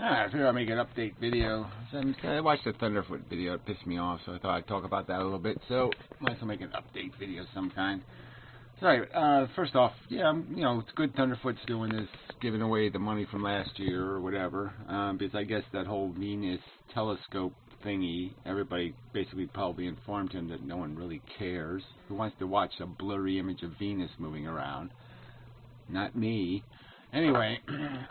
I figured I'd make an update video. I watched the DunderFoot video. It pissed me off, so I thought I'd talk about that a little bit. So, might as well make an update video of some kind. So, first off, yeah, it's good DunderFoot's doing this, giving away the money from last year or whatever, because I guess that whole Venus telescope thingy, everybody basically probably informed him that no one really cares. Who wants to watch a blurry image of Venus moving around? Not me. Anyway,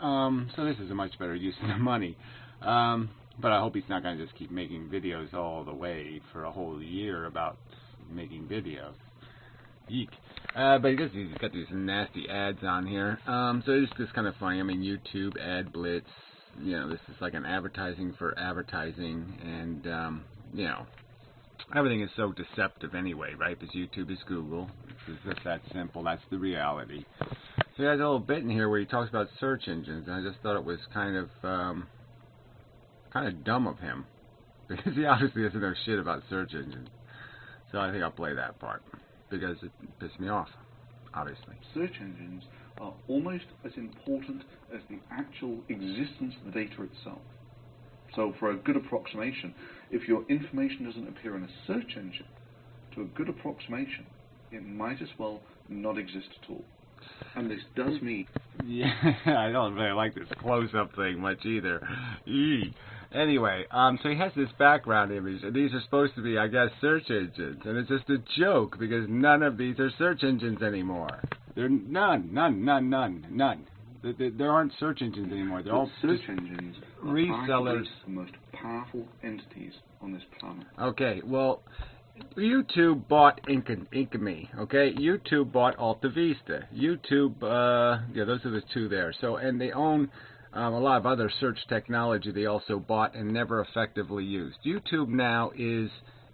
so this is a much better use of the money. But I hope he's not going to just keep making videos all the way for a whole year about making videos. Eek. But he's got these nasty ads on here. So it's just kind of funny. I mean, YouTube ad blitz. This is like an advertising for advertising, and everything is so deceptive anyway, right? Because YouTube is Google. It's just that simple. That's the reality. So he has a little bit in here where he talks about search engines, and I just thought it was kind of dumb of him, because he obviously doesn't know shit about search engines. So I think I'll play that part, because it pissed me off, obviously. Search engines are almost as important as the actual existence of the data itself. So for a good approximation, if your information doesn't appear in a search engine, to a good approximation, it might as well not exist at all. And this does mean... Yeah, I don't really like this close-up thing much either. Anyway, so he has this background image, and these are supposed to be, I guess, search engines. And it's just a joke, because none of these are search engines anymore. They're none. There aren't search engines anymore. They're all search engines resellers. The most powerful entities on this planet. Okay, well, YouTube bought Inkme, okay? YouTube bought AltaVista. YouTube, those are the two there. So, and they own a lot of other search technology they also bought and never effectively used. YouTube now is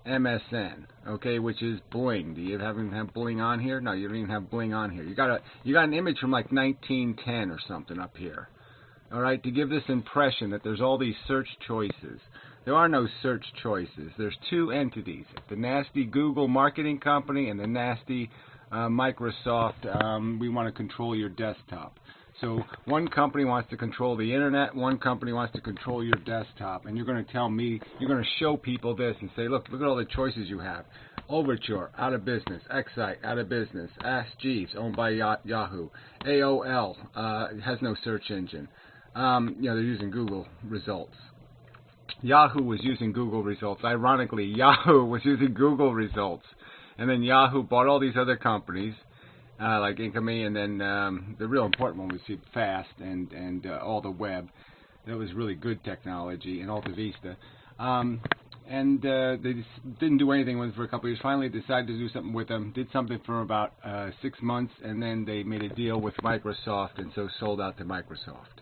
MSN, okay, which is Bling. Do you have Bling on here? No, you don't even have Bling on here. You got an image from like 1910 or something up here. All right, to give this impression that there's all these search choices. There are no search choices. There's two entities, the nasty Google marketing company and the nasty Microsoft, we want to control your desktop. So one company wants to control the internet, one company wants to control your desktop, and you're going to tell me, you're going to show people this and say, look at all the choices you have. Overture, out of business. Excite, out of business. Ask Jeeves, owned by Yahoo. AOL has no search engine. They're using Google results. Yahoo was using Google results. Ironically, Yahoo was using Google results. And then Yahoo bought all these other companies, like Inkme, and then the real important one was Fast and all the web. That was really good technology, and AltaVista. They just didn't do anything with it for a couple of years. Finally decided to do something with them. Did something for about 6 months, and then they made a deal with Microsoft, and so sold out to Microsoft.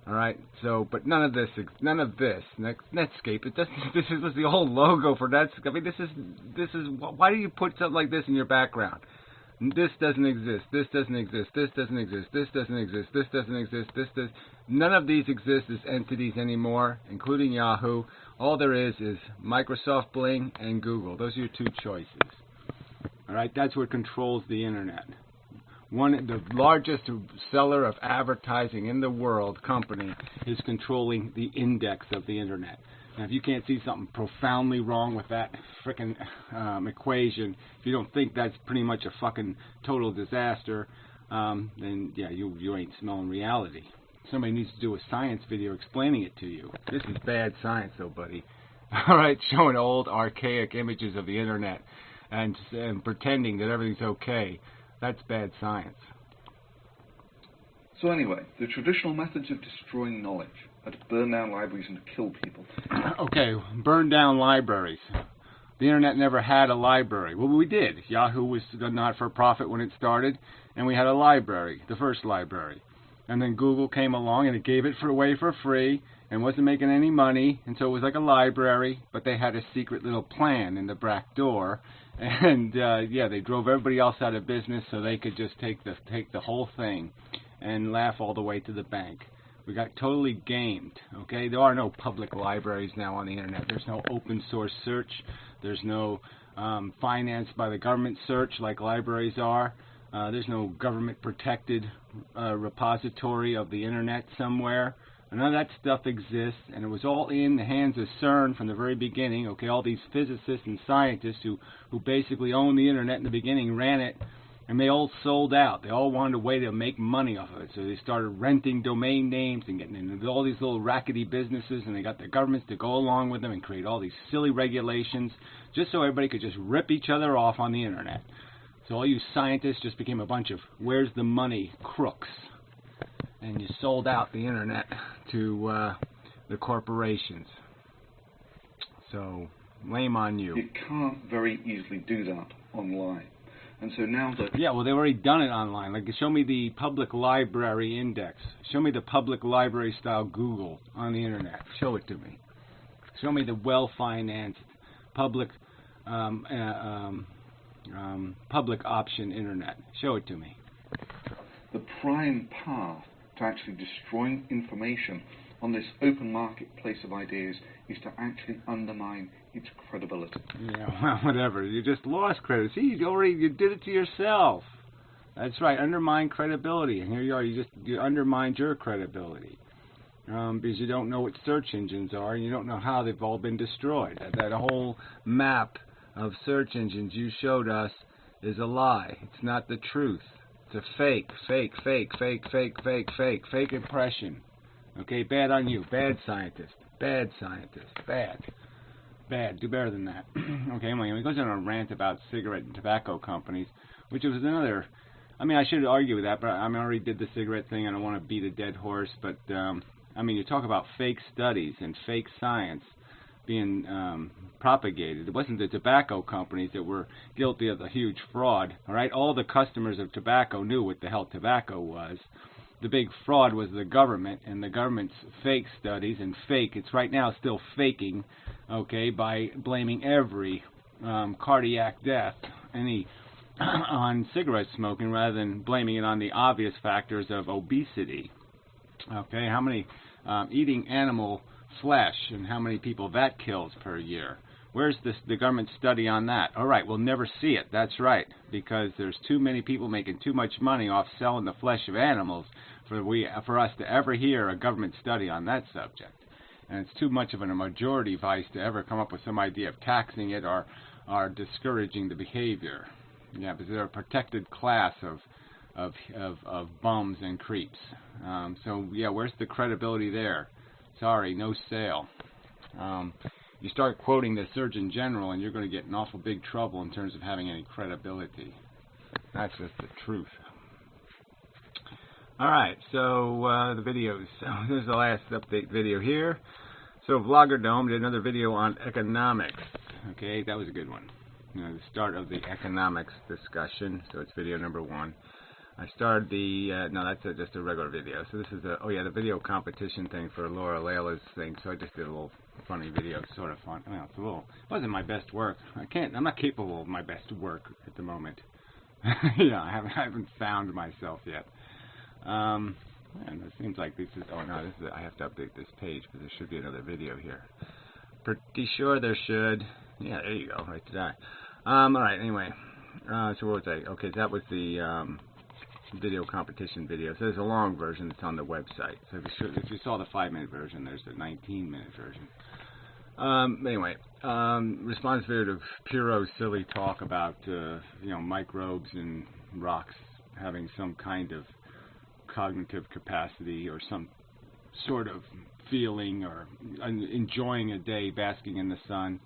All right. So, but none of this. Netscape. It doesn't. This is the whole logo for Netscape. I mean, this is. Why do you put something like this in your background? This doesn't exist. This doesn't exist. This doesn't exist. This doesn't exist. This doesn't exist. This does. None of these exist as entities anymore, including Yahoo. All there is Microsoft Bling and Google. Those are your two choices. All right. That's what controls the internet. The largest seller of advertising in the world company is controlling the index of the internet. Now, if you can't see something profoundly wrong with that frickin' equation, if you don't think that's pretty much a fucking total disaster, then yeah, you ain't smelling reality. Somebody needs to do a science video explaining it to you. This is bad science, though, buddy. All right, showing old, archaic images of the internet and pretending that everything's okay. That's bad science. So anyway, the traditional methods of destroying knowledge are to burn down libraries and to kill people. Okay, burn down libraries. The internet never had a library. Well, we did. Yahoo was not-for-profit when it started, and we had a library, the first library. And then Google came along and it gave it away for free and wasn't making any money, and so it was like a library, but they had a secret little plan in the back door. And they drove everybody else out of business so they could just take the whole thing and laugh all the way to the bank. We got totally gamed, okay? There are no public libraries now on the internet. There's no open source search. There's no financed by the government search like libraries are. There's no government protected repository of the internet somewhere. None of that stuff exists, and it was all in the hands of CERN from the very beginning. Okay, all these physicists and scientists who basically owned the internet in the beginning ran it, and they all sold out. They all wanted a way to make money off of it, so they started renting domain names and getting into all these little rackety businesses, and they got the governments to go along with them and create all these silly regulations just so everybody could just rip each other off on the internet. So all you scientists just became a bunch of where's the money crooks. And you sold out the internet to the corporations. So, lame on you. You can't very easily do that online. And so now that... Yeah, well, they've already done it online. Like, show me the public library index. Show me the public library style Google on the internet. Show it to me. Show me the well-financed public public option internet. Show it to me. The prime path to actually destroying information on this open marketplace of ideas is to actually undermine its credibility. Yeah, well, whatever. You just lost credit. See, you did it to yourself. That's right. Undermine credibility, and here you are. You undermined your credibility because you don't know what search engines are, and you don't know how they've all been destroyed. That whole map of search engines you showed us is a lie. It's not the truth. It's a fake impression. Okay, bad on you. Bad scientist. Bad scientist. Bad. Bad. Do better than that. Okay, anyway, he goes on a rant about cigarette and tobacco companies, which was another... I mean, I should argue with that, but I already did the cigarette thing. I don't want to beat a dead horse, but, I mean, you talk about fake studies and fake science being propagated. It wasn't the tobacco companies that were guilty of the huge fraud, all right? All the customers of tobacco knew what the hell tobacco was. The big fraud was the government and the government's fake studies and it's right now still faking, okay, by blaming every cardiac death on cigarette smoking rather than blaming it on the obvious factors of obesity. Okay, how many eating animal flesh and how many people that kills per year? Where's the government study on that? All right, we'll never see it. That's right, because there's too many people making too much money off selling the flesh of animals for us to ever hear a government study on that subject. And it's too much of a majority vice to ever come up with some idea of taxing it or discouraging the behavior. Yeah, because they're a protected class of bums and creeps. So yeah, where's the credibility there? Sorry, no sale. You start quoting the Surgeon General and you're going to get in awful big trouble in terms of having any credibility. That's just the truth. Alright, so the videos. This is the last update video here. So Vloggerdome did another video on economics. Okay, that was a good one. The start of the economics discussion. So it's video number 1. I started the, no, that's just a regular video. So this is the, oh yeah, the video competition thing for Laura Layla's thing. So I just did a little funny video, sort of fun. Well, it's a little, it wasn't my best work. I'm not capable of my best work at the moment. Yeah, I haven't found myself yet. And it seems like this is, oh no, this is, I have to update this page because there should be another video here. Pretty sure there should. Yeah, there you go, right to that. Alright, anyway. So what was I? Okay, that was the, video competition video. So there's a long version that's on the website. So if you saw the 5-minute version, there's the 19-minute version. Anyway, response video to Piro's silly talk about you know, microbes and rocks having some kind of cognitive capacity or some sort of feeling or enjoying a day basking in the sun.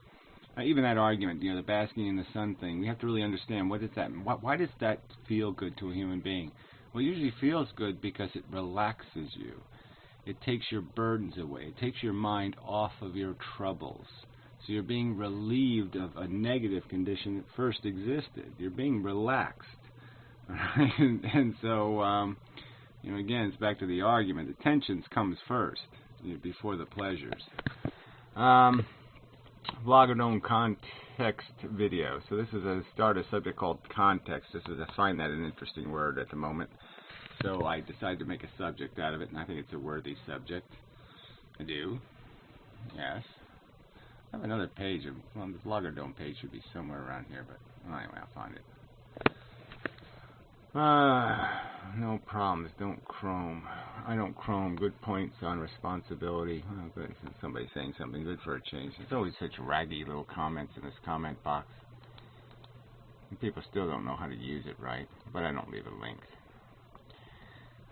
Even that argument, you know, the basking in the sun thing, we have to really understand what is that. Why does that feel good to a human being? Well, it usually feels good because it relaxes you. It takes your burdens away. It takes your mind off of your troubles. So you're being relieved of a negative condition that first existed. You're being relaxed. And so, you know, again, it's back to the argument. The tensions comes first, you know, before the pleasures. Vloggerdome context video. So this is a subject called context. I find that an interesting word at the moment. So I decided to make a subject out of it, and I think it's a worthy subject. I do. Yes. I have another page. Well, the Vloggerdome page should be somewhere around here, but well, anyway, I'll find it. No problems. Don't Chrome. I don't Chrome. Good points on responsibility. Oh, good. Somebody's saying something good for a change. There's always such raggy little comments in this comment box. And people still don't know how to use it right, but I don't leave a link.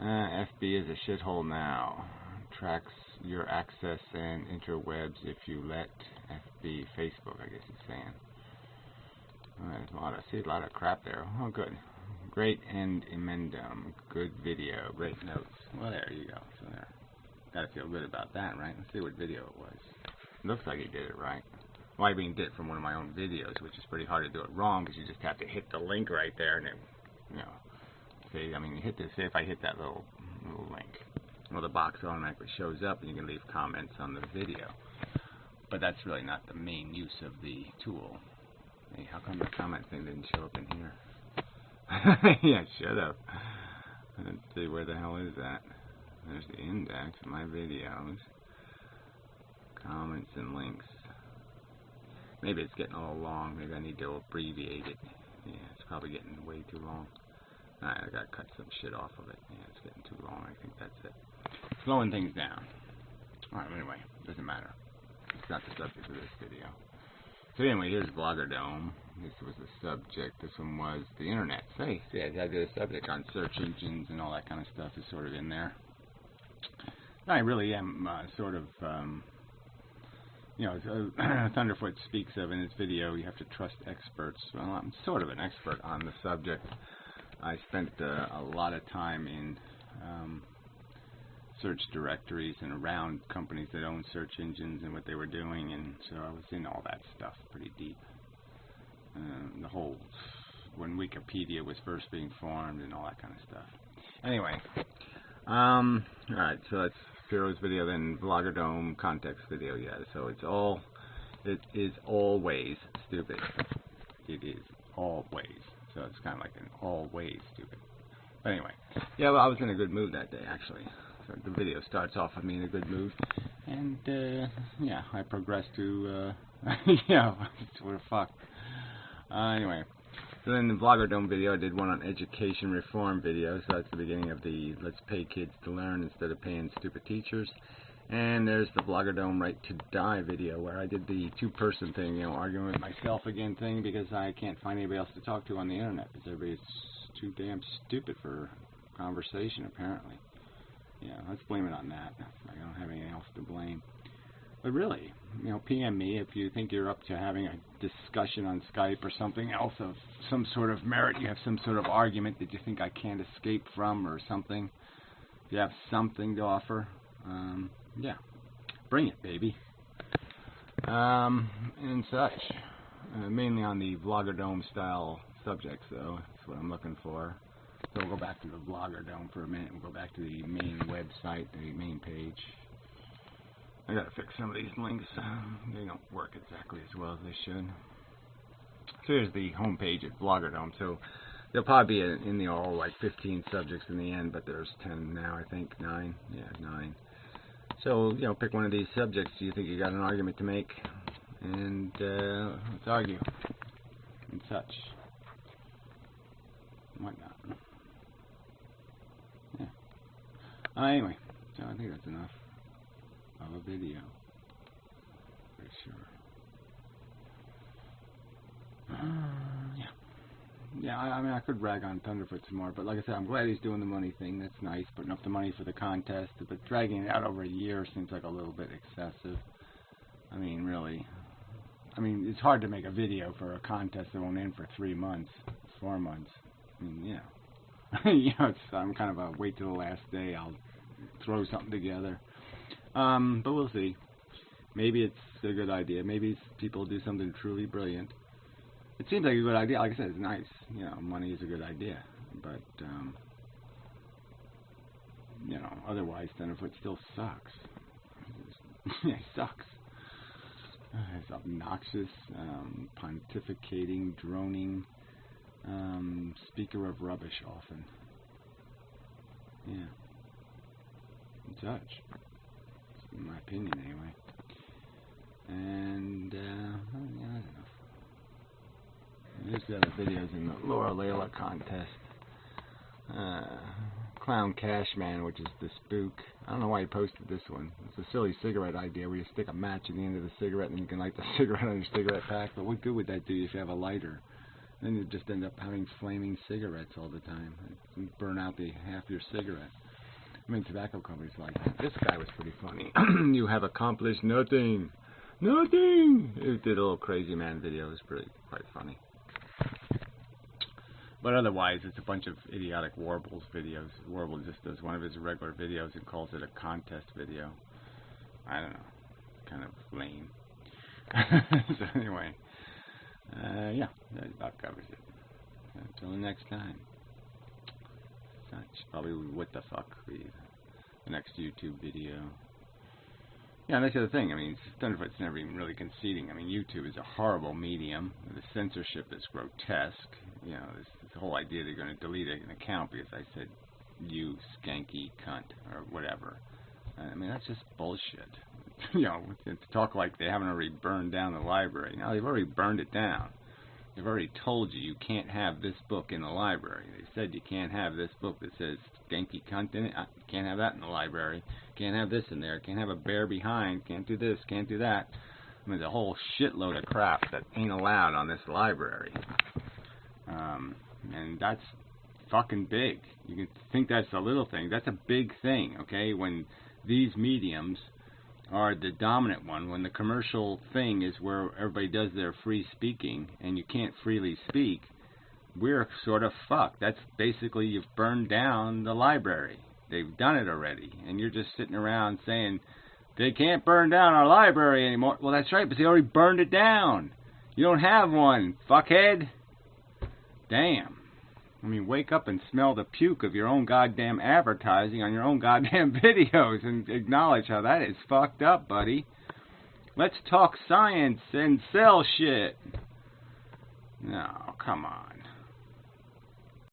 FB is a shithole now. Tracks your access and interwebs if you let FB, Facebook, I guess it's saying. There's I see a lot of crap there. Oh, good. Great and Inmendham. Good video. Great notes. Well, there you go. So there. Gotta feel good about that, right? Let's see what video it was. Looks like he did it right. Well, I mean, did it from one of my own videos, which is pretty hard to do it wrong because you just have to hit the link right there and it, you know. See, I mean, you hit this. Say if I hit that little link, well, the box automatically shows up and you can leave comments on the video. But that's really not the main use of the tool. Hey, how come the comment thing didn't show up in here? Yeah, shut up. Let's see, where the hell is that? There's the index of my videos. Comments and links. Maybe it's getting a little long. Maybe I need to abbreviate it. Yeah, it's probably getting way too long. Alright, I gotta cut some shit off of it. Yeah, it's getting too long. I think that's it. Slowing things down. Alright, anyway, doesn't matter. It's not the subject of this video. So anyway, here's Bloggerdome. This was the subject. This one was the internet. Say, yeah, I did a subject on search engines and all that kind of stuff is sort of in there. I really am sort of, you know, DunderFoot speaks of in his video, you have to trust experts. Well, I'm sort of an expert on the subject. I spent a lot of time in search directories and around companies that own search engines and what they were doing, and so I was in all that stuff pretty deep. The whole, when Wikipedia was first being formed and all that kind of stuff. Anyway, alright, so that's Hero's video, then Bloggerdome context video, yeah, so it is always stupid. It is always. So it's kind of like an always stupid. But anyway, yeah, well, I was in a good mood that day, actually. So the video starts off with me in a good mood. And, yeah, I progressed to, yeah, we're fucked. Anyway, so then the Bloggerdome video, I did one on education reform video. So that's the beginning of the let's pay kids to learn instead of paying stupid teachers. And there's the Bloggerdome Right to Die video where I did the two-person thing, you know, arguing with myself again thing because I can't find anybody else to talk to on the internet because everybody's too damn stupid for conversation, apparently. Yeah, let's blame it on that. I don't have anything else to blame. But really, you know, PM me if you think you're up to having a discussion on Skype or something else of some sort of merit. You have some sort of argument that you think I can't escape from or something. If you have something to offer, yeah, bring it, baby. And such. Mainly on the Bloggerdome style subjects, though. That's what I'm looking for. So we'll go back to the Bloggerdome for a minute. We'll go back to the main website, the main page. I gotta fix some of these links. They don't work exactly as well as they should. So here's the home page at Bloggerdome. So there'll probably be in the all like 15 subjects in the end, but there's 10 now, I think. 9. Yeah, 9. So, you know, pick one of these subjects you think you got an argument to make, and let's argue, and such, and whatnot. Yeah. Anyway, so I think that's enough of a video, for sure. Yeah. Yeah, I mean, I could rag on DunderFoot some more, but like I said, I'm glad he's doing the money thing. That's nice, putting up the money for the contest, but dragging it out over a year seems like a little bit excessive. I mean, really. I mean, it's hard to make a video for a contest that won't end for 3 months, 4 months. I mean, you know. You know, I'm kind of a wait till the last day, I'll throw something together. But we'll see. Maybe it's a good idea. Maybe people do something truly brilliant. It seems like a good idea. Like I said, it's nice. You know, money is a good idea. But, you know, otherwise, DunderFoot still sucks. Yeah, he sucks. It's obnoxious, pontificating, droning, speaker of rubbish often. Yeah. And such. In my opinion, anyway. And, yeah, that's enough. There's the other videos in the Laura Layla contest. Clown Cash Man, which is the spook. I don't know why he posted this one. It's a silly cigarette idea where you stick a match at the end of the cigarette and you can light the cigarette on your cigarette pack. But what good would that do if you have a lighter? Then you just end up having flaming cigarettes all the time. You burn out the half your cigarette. I mean, tobacco companies like that. This guy was pretty funny. You have accomplished nothing. Nothing! He did a little crazy man video. It was quite funny. But otherwise, it's a bunch of idiotic Warbles videos. Warble just does one of his regular videos and calls it a contest video. I don't know. Kind of lame. So anyway. Yeah, that about covers it. Until the next time. Such. Probably what the fuck will be the next YouTube video. Yeah, that's the other thing. I mean, DunderFoot's never even really conceding. I mean, YouTube is a horrible medium. The censorship is grotesque. You know, this whole idea they're going to delete an account because I said, you skanky cunt, or whatever. I mean, that's just bullshit. You know, to talk like they haven't already burned down the library. Now, they've already burned it down. They've already told you can't have this book in the library. They said you can't have this book that says skanky cunt in it. You can't have that in the library. Can't have this in there. Can't have a bear behind. Can't do this. Can't do that. I mean, there's a whole shitload of crap that ain't allowed on this library. And that's fucking big. You can think that's a little thing. That's a big thing, okay? When these mediums are the dominant one, when the commercial thing is where everybody does their free speaking and you can't freely speak, we're sort of fucked. That's basically you've burned down the library. They've done it already. And you're just sitting around saying, they can't burn down our library anymore. Well, that's right, but they already burned it down. You don't have one, fuckhead. Damn. I mean, wake up and smell the puke of your own goddamn advertising on your own goddamn videos and acknowledge how that is fucked up, buddy. Let's talk science and sell shit. No, come on.